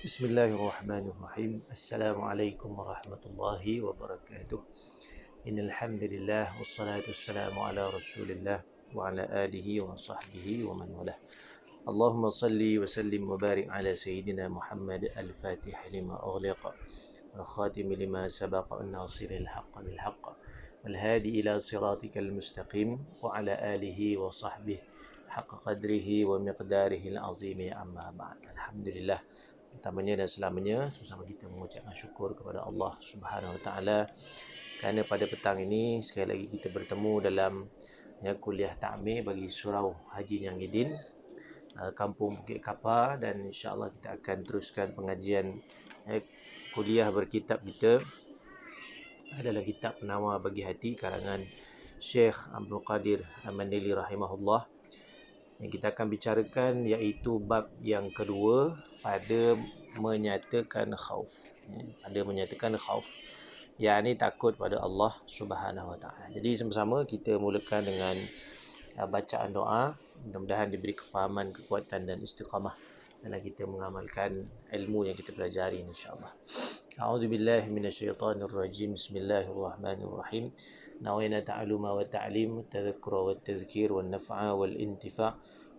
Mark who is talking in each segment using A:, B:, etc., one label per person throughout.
A: Bismillahirrahmanirrahim. Assalamualaikum warahmatullahi wabarakatuh. Innal hamdalillah wassalatu wassalamu ala Rasulillah wa ala alihi wa sahbihi wa man walah. Allahumma salli wa sallim wa barik ala sayyidina Muhammad al-Fatih lima ughliqa wal khatim lima sabaqa an-nasiril haqq bil haqq wal hadi ila siratikal mustaqim wa ala alihi wa sahbihi haqqa qadrihi wa miqdarihi al-azim amma ba'd. Alhamdulillah, pertamanya dan selamanya sama-sama kita mengucapkan syukur kepada Allah Subhanahu Wa Taala kerana pada petang ini sekali lagi kita bertemu dalam kuliah ta'mir bagi surau Haji Nyangidin, Kampung Bukit Kapar, dan insya-Allah kita akan teruskan pengajian kuliah berkitab kita adalah kitab Penawar Bagi Hati karangan Syekh Abdul Qadir Al-Mandali rahimahullah. Yang kita akan bicarakan iaitu bab yang kedua pada menyatakan khauf. Pada menyatakan khauf, yakni takut pada Allah Subhanahu Wa Taala. Jadi sama-sama kita mulakan dengan bacaan doa. Mudah-mudahan diberi kefahaman, kekuatan dan istiqamah dalam kita mengamalkan ilmu yang kita pelajari insya-Allah. A'udzu billahi minasyaitonir rajim. Bismillahirrahmanirrahim. نوينا تعلم والتعليم والتذكر والتذكير والنفع والانتفاع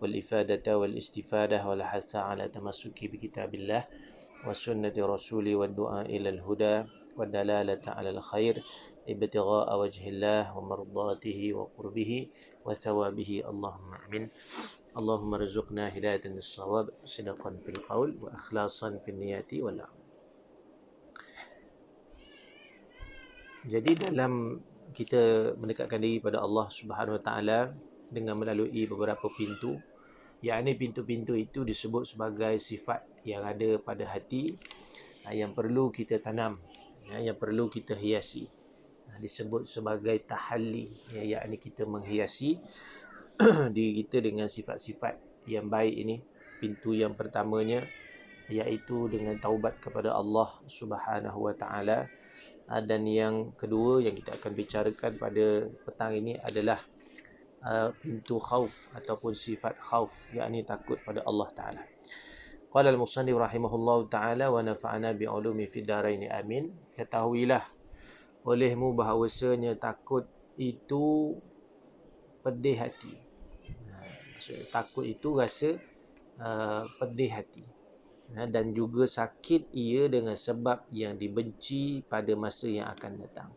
A: والإفادة والاستفادة والحث على تمسك بكتاب الله وسنة رسوله والدعاء إلى الهدى والدلالة على الخير ابتغاء وجه الله ومرضاته وقربه وثوابه اللهم آمين. اللهم ارزقنا هداية الصواب صدقا في القول وإخلاصا في النيات والعمل. Jadi dalam kita mendekatkan diri pada Allah Subhanahu Wa Taala dengan melalui beberapa pintu, yakni pintu-pintu itu disebut sebagai sifat yang ada pada hati yang perlu kita tanam, yang perlu kita hiasi. Disebut sebagai tahalli, yakni kita menghiasi diri kita dengan sifat-sifat yang baik ini. Pintu yang pertamanya iaitu dengan taubat kepada Allah Subhanahu Wa Taala. Dan yang kedua yang kita akan bicarakan pada petang ini adalah pintu khauf ataupun sifat khauf, yakni takut pada Allah Ta'ala. Qala al-musannif rahimahullah ta'ala wa nafa'ana bi'ulumi fid darain amin. Ketahuilah olehmu bahawasanya takut itu pedih hati. Maksudnya takut itu rasa pedih hati, dan juga sakit ia dengan sebab yang dibenci pada masa yang akan datang.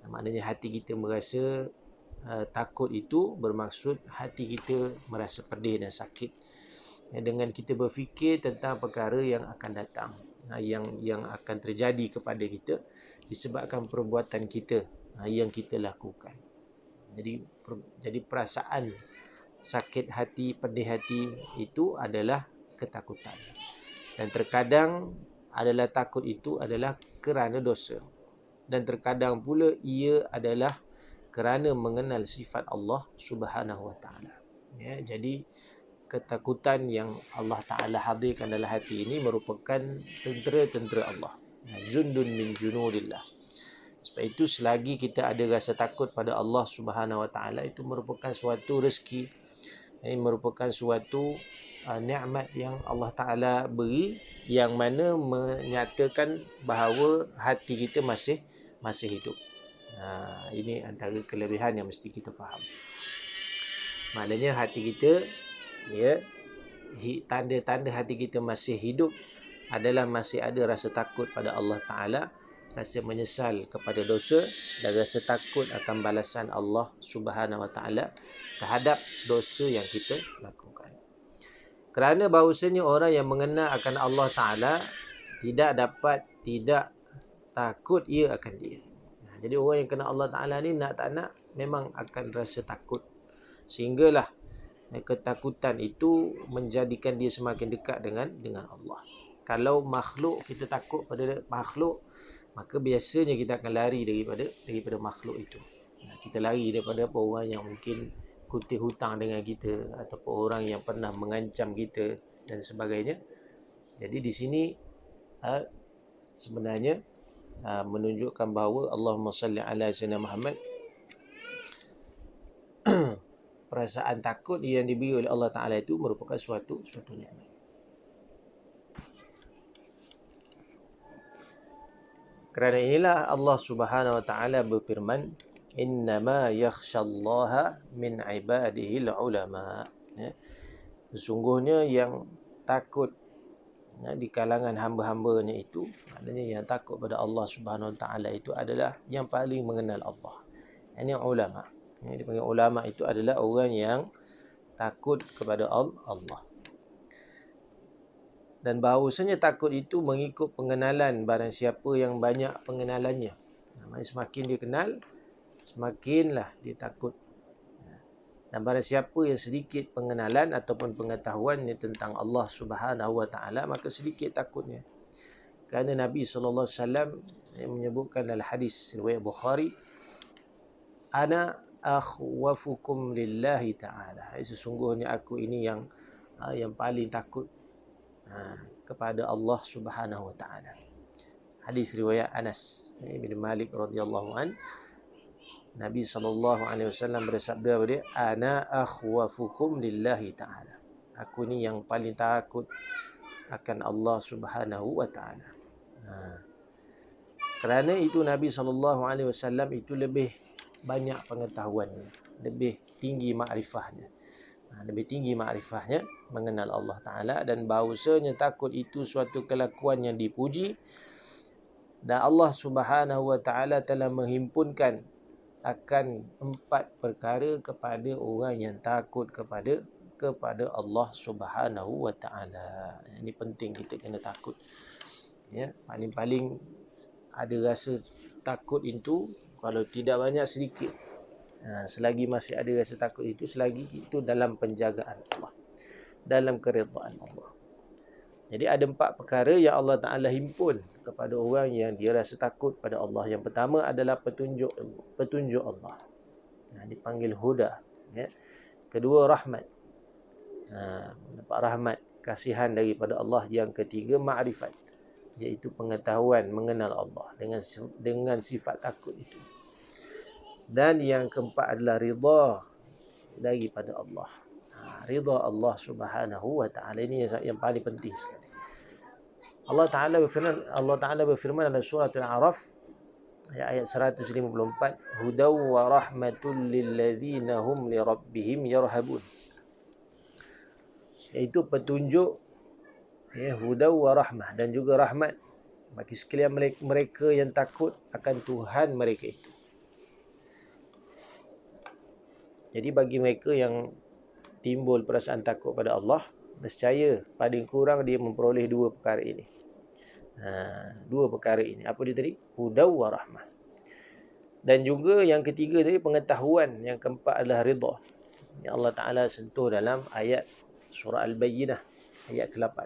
A: Maknanya hati kita merasa takut itu bermaksud hati kita merasa pedih dan sakit dengan kita berfikir tentang perkara yang akan datang, yang akan terjadi kepada kita disebabkan perbuatan kita yang kita lakukan. Jadi perasaan sakit hati, pedih hati itu adalah ketakutan. Dan terkadang adalah takut itu adalah kerana dosa. Dan terkadang pula ia adalah kerana mengenal sifat Allah Subhanahu Wa Taala. Jadi ketakutan yang Allah Taala hadirkan dalam hati ini merupakan tentera-tentera Allah. Jundun min junudillah. Sebab itu selagi kita ada rasa takut pada Allah Subhanahu Wa Taala, itu merupakan suatu rezeki. Ini merupakan suatu nikmat yang Allah Ta'ala beri, yang mana menyatakan bahawa hati kita masih hidup. Ini antara kelebihan yang mesti kita faham. Maknanya hati kita, tanda-tanda hati kita masih hidup adalah masih ada rasa takut pada Allah Ta'ala, rasa menyesal kepada dosa, dan rasa takut akan balasan Allah Subhanahu Wa Ta'ala terhadap dosa yang kita lakukan. Kerana bahawasanya orang yang mengenal akan Allah Ta'ala tidak takut ia akan dia. Jadi orang yang kenal Allah Ta'ala ni nak tak nak memang akan rasa takut. Sehinggalah ketakutan itu menjadikan dia semakin dekat dengan Allah. Kalau makhluk, kita takut pada makhluk, maka biasanya kita akan lari daripada makhluk itu. Kita lari daripada orang yang mungkin kutih hutang dengan kita, ataupun orang yang pernah mengancam kita dan sebagainya. Jadi di sini sebenarnya menunjukkan bahawa Allahumma salli ala sayyidina Muhammad, perasaan takut yang diberi oleh Allah Ta'ala itu merupakan suatu nikmat. Kerana inilah Allah Subhanahu wa taala berfirman, innama yakhsyallaha min ibadihil ulama. Ya. Sesungguhnya yang takut di kalangan hamba-hambanya itu, maknanya yang takut pada Allah Subhanahu wa taala itu adalah yang paling mengenal Allah. Ini ulama. Yang dipanggil ulama itu adalah orang yang takut kepada Allah. Dan bahawasanya takut itu mengikut pengenalan barang siapa yang banyak pengenalannya. Semakin dia kenal, semakinlah dia takut. Dan barang siapa yang sedikit pengenalan ataupun pengetahuannya tentang Allah Subhanahu wa taala, maka sedikit takutnya. Kerana Nabi sallallahu alaihi wasallam menyebutkan dalam hadis riwayat Bukhari, ana akhwafukum lillahi ta'ala. Sesungguhnya aku ini yang paling takut kepada Allah Subhanahu wa taala. Hadis riwayat Anas bin Malik radhiyallahu an, Nabi sallallahu alaihi wasallam bersabda kepada dia, ana akhwafukum lillahi ta'ala. Aku ni yang paling takut akan Allah Subhanahu wa taala. Kerana itu Nabi sallallahu alaihi wasallam itu lebih banyak pengetahuannya, lebih tinggi makrifahnya. Lebih tinggi makrifahnya mengenal Allah Ta'ala, dan bahawasanya takut itu suatu kelakuan yang dipuji, dan Allah Subhanahu wa taala telah menghimpunkan akan 4 perkara kepada orang yang takut kepada Allah Subhanahu wa taala. Ini penting, kita kena takut. Ya, paling-paling ada rasa takut itu, kalau tidak banyak sedikit. Selagi masih ada rasa takut itu, selagi itu dalam penjagaan Allah, dalam keridaan Allah. Jadi ada 4 perkara yang Allah Ta'ala himpun kepada orang yang dia rasa takut pada Allah. Yang pertama adalah petunjuk Allah. Dipanggil huda. Ya. Kedua, rahmat. Dapat rahmat, kasihan daripada Allah. Yang ketiga, ma'rifat, iaitu pengetahuan mengenal Allah dengan sifat takut itu. Dan yang keempat adalah ridha daripada Allah. Ridha Allah Subhanahu wa taala, ini yang paling penting sekali. Allah Taala berfirman dalam surah Al-A'raf ayat 154, hudaw wa rahmatul lil ladzina hum li rabbihim yarhabun. Iaitu petunjuk, hudaw wa rahmah, dan juga rahmat bagi sekalian mereka yang takut akan Tuhan mereka itu. Jadi bagi mereka yang timbul perasaan takut pada Allah, nescaya paling kurang dia memperoleh 2 perkara ini. 2 perkara ini. Apa dia tadi? Hudaw wa rahmah. Dan juga yang ketiga tadi, pengetahuan. Yang keempat adalah ridha. Yang Allah Ta'ala sentuh dalam ayat surah Al-Bayyinah ayat ke-8.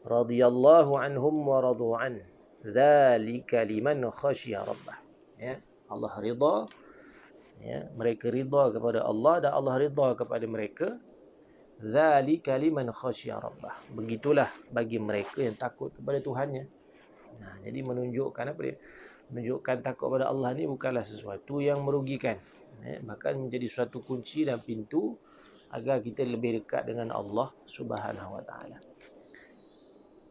A: Radiyallahu anhum wa radu'an. Dzalika liman khasyiya rabbah. Ya, Allah ridha. Ya, mereka ridha kepada Allah dan Allah ridha kepada mereka. Dzalika liman khasyiya rabbah. Begitulah bagi mereka yang takut kepada Tuhannya. Jadi menunjukkan apa dia? Menunjukkan takut kepada Allah ni bukanlah sesuatu yang merugikan. Bahkan menjadi suatu kunci dan pintu agar kita lebih dekat dengan Allah Subhanahu wa taala.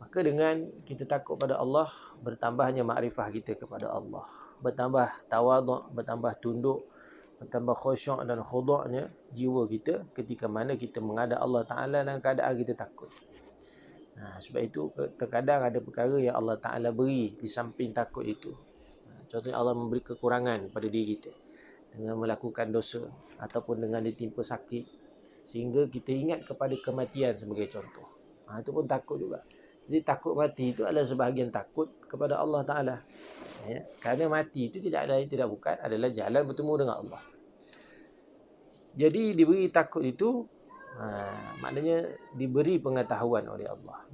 A: Maka dengan kita takut pada Allah, bertambahnya makrifah kita kepada Allah, bertambah tawaduk, bertambah tunduk, bertambah khusyuk dan khuduknya jiwa kita ketika mana kita menghadap Allah Ta'ala dalam keadaan kita takut. Sebab itu terkadang ada perkara yang Allah Ta'ala beri di samping takut itu. Contohnya Allah memberi kekurangan pada diri kita dengan melakukan dosa ataupun dengan ditimpa sakit, sehingga kita ingat kepada kematian sebagai contoh. Itu pun takut juga. Jadi takut mati itu adalah sebahagian takut kepada Allah Ta'ala. Ya, kerana mati itu tidak lain tidak bukan adalah jalan bertemu dengan Allah. Jadi diberi takut itu, maknanya diberi pengetahuan oleh Allah,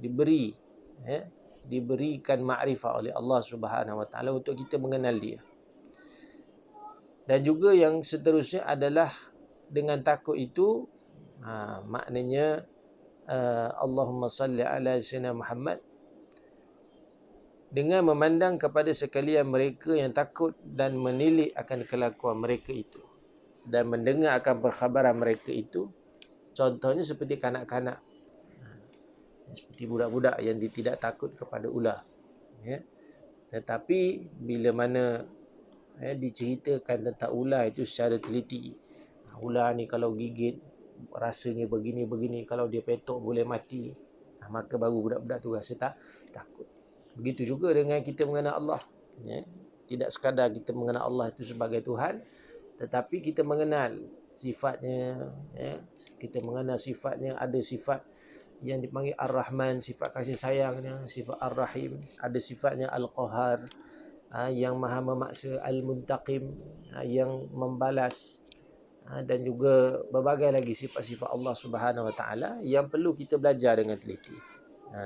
A: diberikan makrifah oleh Allah Subhanahu wa taala untuk kita mengenal dia. Dan juga yang seterusnya adalah dengan takut itu, maknanya Allahumma salli ala sayyidina Muhammad, dengan memandang kepada sekalian mereka yang takut dan menilik akan kelakuan mereka itu dan mendengar akan perkhabaran mereka itu. Contohnya seperti kanak-kanak, seperti budak-budak yang tidak takut kepada ular, ya, Tetapi bila mana diceritakan tentang ular itu secara teliti, ular ni kalau gigit rasanya begini-begini, kalau dia petok boleh mati, maka baru budak-budak tu rasa takut. Begitu juga dengan kita mengenal Allah. Tidak sekadar kita mengenal Allah itu sebagai Tuhan, tetapi kita mengenal sifatnya. Kita mengenal sifatnya, ada sifat yang dipanggil Ar-Rahman, sifat kasih sayangnya, sifat Ar-Rahim, ada sifatnya Al-Qahar, yang maha memaksa, Al-Muntaqim, yang membalas, dan juga berbagai lagi sifat-sifat Allah Subhanahu Wa Taala yang perlu kita belajar dengan teliti,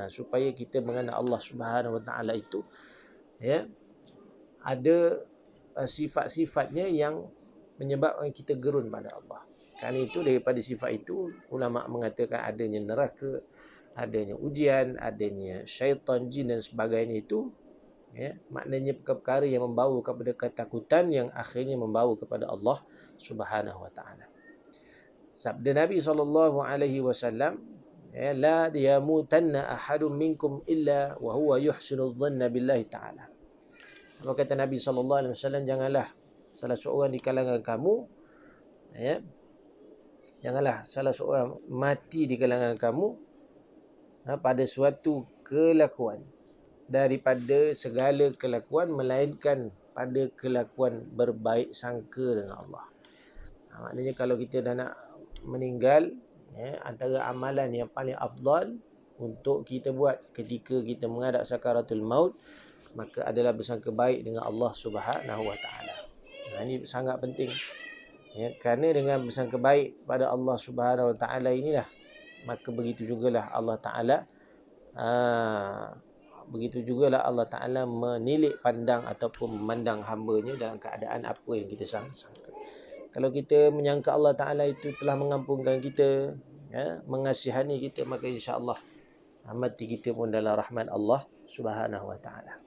A: supaya kita mengenal Allah Subhanahu Wa Taala itu, ada sifat-sifatnya yang menyebabkan kita gerun pada Allah. Kerana itu, daripada sifat itu, ulama mengatakan adanya neraka, adanya ujian, adanya syaitan, jin dan sebagainya itu, maknanya perkara-perkara yang membawa kepada ketakutan yang akhirnya membawa kepada Allah Subhanahu Wa Taala. Sabda Nabi SAW, la yamutanna ahadun minkum illa wa huwa yuhsinu dhanna billahi ta'ala. Apa kata Nabi SAW, janganlah salah seorang di kalangan kamu, janganlah salah seorang mati di kalangan kamu pada suatu kelakuan daripada segala kelakuan, melainkan pada kelakuan berbaik sangka dengan Allah. Maknanya kalau kita dah nak meninggal, antara amalan yang paling afdal untuk kita buat ketika kita menghadap sakaratul maut, maka adalah bersangka baik dengan Allah Subhanahu Wa Taala. Ini sangat penting. Kerana dengan bersangka baik pada Allah Subhanahu Wa Taala inilah, maka begitu jugalah Allah Taala menilik pandang ataupun memandang hamba-Nya dalam keadaan apa yang kita sangka. Kalau kita menyangka Allah Ta'ala itu telah mengampunkan kita, mengasihani kita, maka insya-Allah mati kita pun dalam rahmat Allah Subhanahu Wa Ta'ala.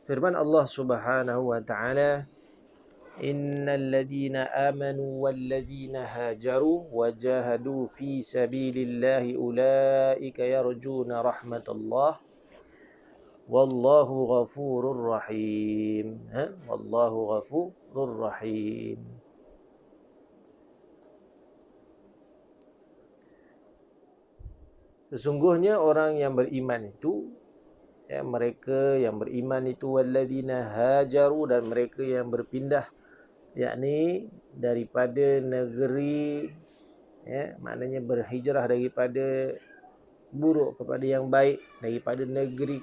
A: Firman Allah Subhanahu Wa Ta'ala, innal ladzina amanu wal ladzina hajaru wajahadu fi sabilillahi ulaika yarjuna rahmatallah wallahu ghafurur rahim. Wallahu ghafurur rahim. Sesungguhnya orang yang beriman itu, mereka yang beriman itu, walladzina hajaru, dan mereka yang berpindah, yakni daripada negeri, maknanya berhijrah daripada buruk kepada yang baik, daripada negeri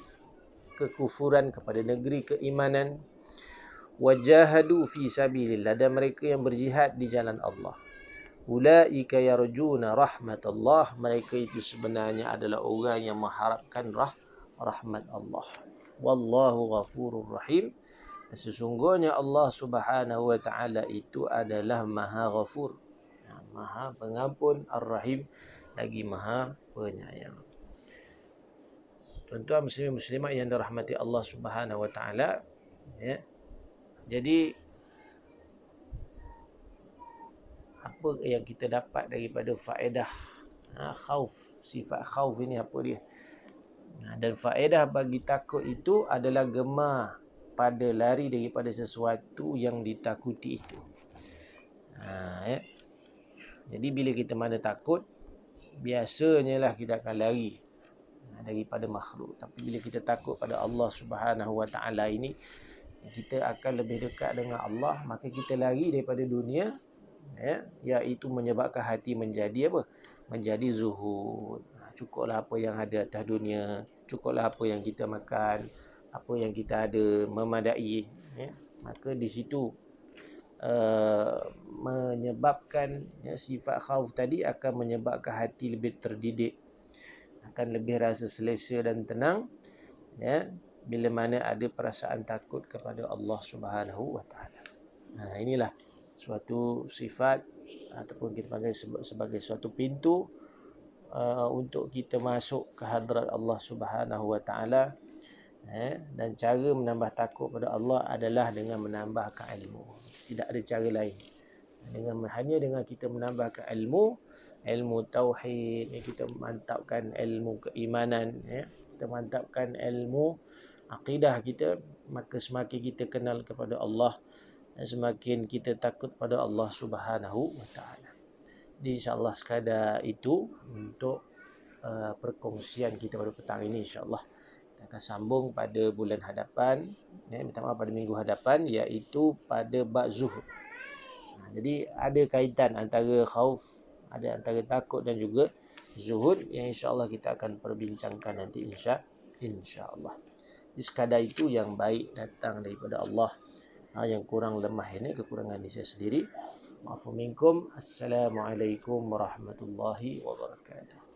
A: kekufuran kepada negeri keimanan. Wajahadu fi sabilillah, dan mereka yang berjihad di jalan Allah. Ulaika yarjuna rahmatullah, mereka itu sebenarnya adalah orang yang mengharapkan rahmat Allah. Wallahu ghafurur rahim, sesungguhnya Allah Subhanahu Wa Taala itu adalah Maha Ghafur, Maha Pengampun, Ar-Rahim, lagi Maha Penyayang. Tuan-tuan muslimin muslimat yang dirahmati Allah Subhanahu Wa Taala, jadi apa yang kita dapat daripada faedah khauf, sifat khauf ini apa dia? Dan faedah bagi takut itu adalah gemar pada lari daripada sesuatu yang ditakuti itu. Jadi bila kita mana takut, biasanya lah kita akan lari daripada makhluk. Tapi bila kita takut pada Allah Subhanahu Wa Taala ini, kita akan lebih dekat dengan Allah, maka kita lari daripada dunia, iaitu menyebabkan hati menjadi apa? Menjadi zuhud. Cukuplah apa yang ada atas dunia, cukuplah apa yang kita makan, apa yang kita ada, memadai. Maka di situ menyebabkan sifat khauf tadi akan menyebabkan hati lebih terdidik, akan lebih rasa selesa dan tenang, bila mana ada perasaan takut kepada Allah Subhanahu Wa Taala. Inilah suatu sifat ataupun kita panggil sebagai suatu pintu untuk kita masuk ke hadrat Allah Subhanahu Wa Taala. Dan cara menambah takut pada Allah adalah dengan menambahkan ilmu. Tidak ada cara lain. Hanya dengan kita menambahkan ilmu tauhid, kita mantapkan ilmu keimanan, kita mantapkan ilmu akidah kita, maka semakin kita kenal kepada Allah dan semakin kita takut pada Allah Subhanahu wa taala. Jadi insya-Allah sekadar itu untuk perkongsian kita pada petang ini, insya-Allah. Kita akan sambung pada bulan hadapan, minta maaf, pada minggu hadapan, iaitu pada bab zuhud. Jadi ada kaitan antara khauf, ada antara takut dan juga zuhud yang insya-Allah kita akan perbincangkan nanti, insya-Allah. Di sekadar itu yang baik datang daripada Allah. Yang kurang lemah ini kekurangan diri saya sendiri. Maafu minkum. Assalamualaikum warahmatullahi wabarakatuh.